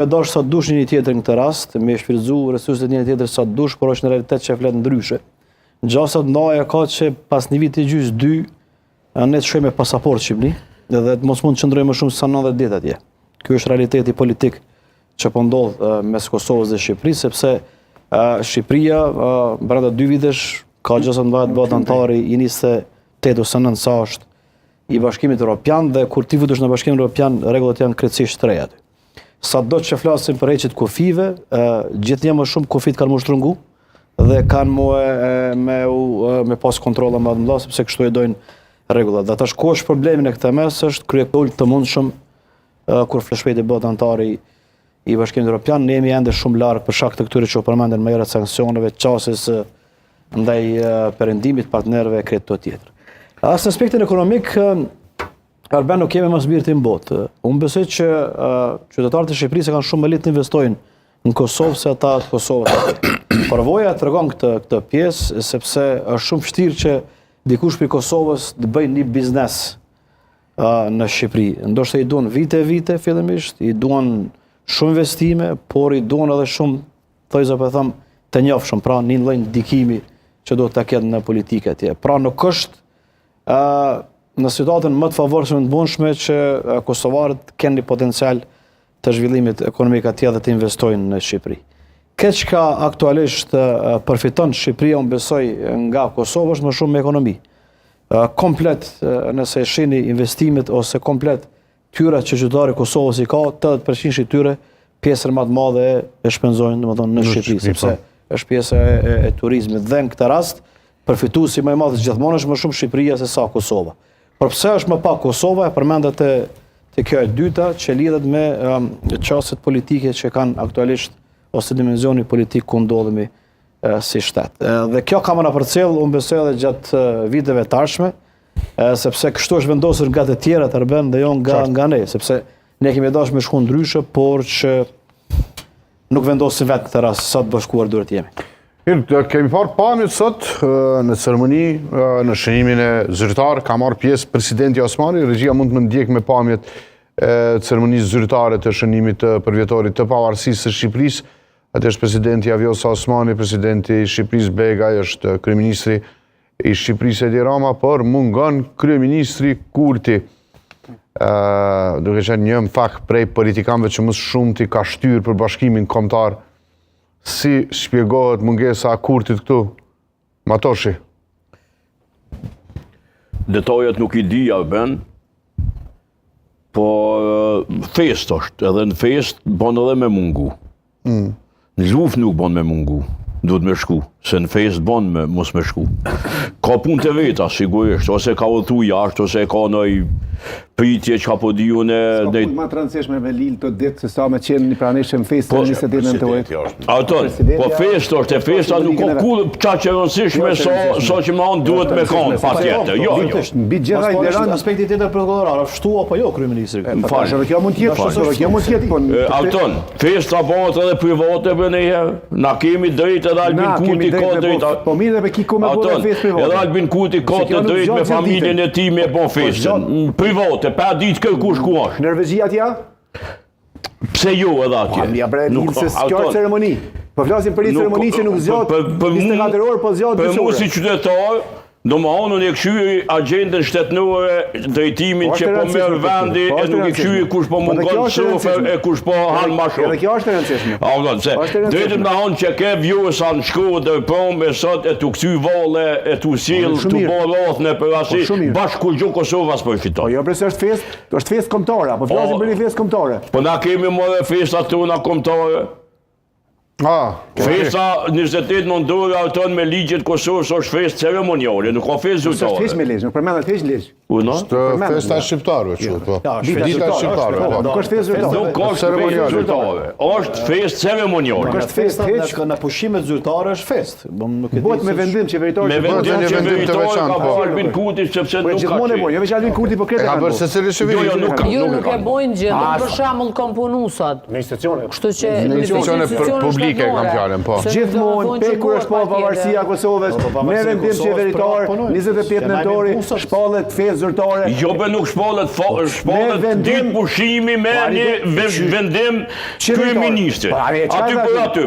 Me dash sa dush një tjetër në këtë rast, me shfrytzu resurset një tjetër sa dush, por është në realitet që flet ndryshe. Gjasa ndaja ka që pas një viti gjys 2, ne të shkojmë me pasaport Shqipëri, dhe të mos mund të qëndrojmë më shumë sa 90 ditë atje. Ky është realiteti politik që po ndodh mes Kosovës dhe Shqipërisë, sepse Shqipëria brenda 2 vitesh ka gjasa ndaja të bëhet antari i 28 ose 9 sa është i Bashkimit Evropian, dhe kur ti futesh në Bashkimin Evropian, rregullat janë krejtësisht të reja aty. Sa do që flasim për heqjet kufive, gjithnjë më shumë kufit kanë më shtrëngu dhe kanë me pas kontrolla më të mëdha, sepse kështu e dojnë rregullat. Dhe tash ku është problemi në këtë mes është kryetëull të mundshëm kur fleshpejt e bëhet antari i Bashkimit Evropian, ne jemi ende shumë larg për shkak të këtyre që u përmenden më herët sanksioneve, qasjes ndaj perëndimit partnerëve kreditor tjetër. As në aspektin ekonomik, Arben nuk kemi më zbirti në botë. Unë besoj që qytetarët e Shqipërisë kanë shumë më lehtë të investojnë në Kosovë se ata të Kosovës. Përvoja tregon këtë pjesë, sepse është shumë vështirë që dikush prej Kosovës të bëjë një biznes në Shqipëri. Ndoshta i duan vite fillimisht, i duan shumë investime, por i duan edhe shumë, të njohshëm, pra një lloj ndikimi që duhet ta ketë në politikë atje. Pra nuk është në situatën më të favorshme të mundshme që kosovarët kanë një potencial të zhvillimit ekonomik atje dhe të investojnë në Shqipëri. Këtë çka aktualisht përfiton Shqipëria, unë besoj, nga Kosova është më shumë me ekonomi. Komplet, nëse shihni investimet ose komplet tyrat që qytetarët e Kosovës i ka, 80% i tyre pjesën më të madhe e shpenzojnë, domethënë, në Shqipëri, sepse është pjesa e turizmit. Dhe në këtë rast, përfituesi më i madh gjithmonë është më shumë Shqipëria se sa Kosova. Por pse është më pak Kosova, e përmendet te kjo e dyta që lidhet me çështjet politike që kanë aktualisht ose dimensioni politik ku ndodhemi si shtet. Dhe kjo ka më na përcjell, unë besoj edhe gjatë viteve tashme, sepse kështu është vendosur nga të tjerat Arben dhe jo nga ne, sepse ne kemi dashur me shku ndryshe, por që nuk vendosin vetë këtë rast sa të bashkuar duhet jemi. Kemi parë pamjet sot në ceremoni, në shënimin e zyrtar, ka marrë pjesë presidenti Osmani, regjia mund të më ndjek me pamjet ceremonisë zyrtare të shënimit të përvjetorit të pavarësisë së Shqipërisë. Atë është presidenti Avjosa Osmani, presidenti i Shqipërisë Begaj, është kryeministri i Shqipërisë Edi Rama, por mungon kryeministri Kurti. Duke qenë një fakt prej politikanëve që më shumë ka shtyrë për bashkimin kombëtar. Si shpjegohet mungesa Kurtit këtu, Matoshi? Detajet nuk i di Arben, po fest është, edhe në fest bën edhe me mungu. Në luftë nuk bën me mungu, duhet me shku, se në fest bën me mos me shku. Ka punë të veta, sigurisht, ose ka udhëtu jashtë, ose ka ndonjë pritje që ka po diju në... Ska punë ma të rëndësishme me lilë të ditë, se sa me qenë një pranishëm festë në 29 nëntohet. Aton, po fest është, e festa nuk ka kullë qa që rëndësishme sa që ma onë duhet me kanë, pa tjetë, jo. Mbi gjithaj në rëndë... Aspekti tjetër protokollar, ashtu apo jo kryeministri? Fashë, kjo mund tjetë, Aton, festa bëhet edhe private për njëherë, na kemi drejtë edhe Albin Kurti ka drejtë. Po mirë dhe pe ki ku me bërë festë private. Edhe Albin Kurti ka të drejtë me familjen e tij me bën festën. Private, pa ditë kërkush ku është. Norvegjia atja? Pse jo edhe atje? Ja bre, se kjo është ceremoni. Po flasim për një ceremoni që nuk zgjat 24 orë, po zgjat 2 orë. Për mu si qytetar, do më hanën e këshyri agendën shtetënore, drejtimin që po merr vendi, e nuk e këshyri kush po mungon shofer e kush po han ma shumë. Edhe kjo është e rëndësishme. Drejtëm në hanë që ke vjusa në Shkodër dhe prom e sot e tu këthy valle, e tu sill, tu bo rothne për asi, bashkë kur gjo Kosovas për fiton. Po jo presë është festë kombëtare, po flasim për një festë kombëtare. Po na kemi more festat tona kombëtare. Festa 28 nëntor auton me ligjet Kosovës është festë ceremoniale, nuk ka festë zyrtare. Është festë me ligj, nuk përmendet hiç ligj. Është festa e shqiptarëve, kështu po. Dita e shqiptarëve. Nuk është festë zyrtare. Nuk ka festë zyrtare. Është festë ceremoniale. Nuk është festë hiç. Në pushimet zyrtare është festë. Bëhet me vendim qeveritor. Me vendim qeveritor ka po Albin Kurti sepse nuk ka. Gjithmonë e bën, jo veç Albin Kurti, po kretë. Ka bërë secili shëvimi. Jo, nuk e bojnë gjë, për shembull komponusat. Në institucione. Kështu që në institucione politike kam fjalën, po. Gjithmonë, pe kur është po pavarësia e Kosovës, me vendim qeveritar, 25 nëntori, shpallet fe zyrtare. Jo, be nuk shpallet ditë pushimi me një vendim kryeministri. Aty për aty.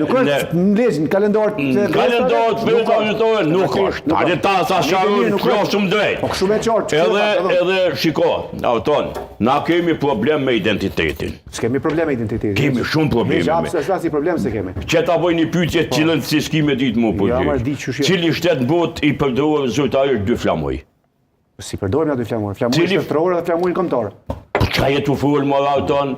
Nuk është në legjë, në kalendar të festave nuk është. Ate ta sa sharun shumë drejt. Po kështu me qartë. Edhe shiko, auton, na kemi problem me identitetin. S'kemi problem me identitetin. Kemi shumë probleme. S'ka problem se kemi. Që ta bëj një pyetje cilën si s'ki me ditë mu përgjigj. Cili shtet mbot i përdorur zyrtarisht dy flamuj? Si përdorim ato flamuj? Flamuj shtetëror dhe flamuj kombëtar. Qa jetë u full më auton?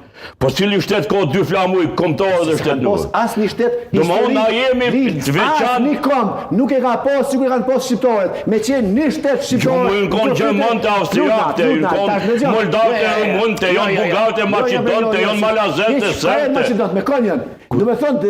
Po cili shtet ka dy flamuj kombëtar dhe shtetëror? Asnjë shtet historik. Na jemi të veçantë. Asnjë komb nuk e ka pas sikur kanë pas shqiptarët. Me qenë një shtet shqiptar. Ju kanë gjermanë, austriakë, ju kanë moldavë, rumunte, janë bugarë, maqedonte, janë malazete, serte. Me konjën. Do me thonë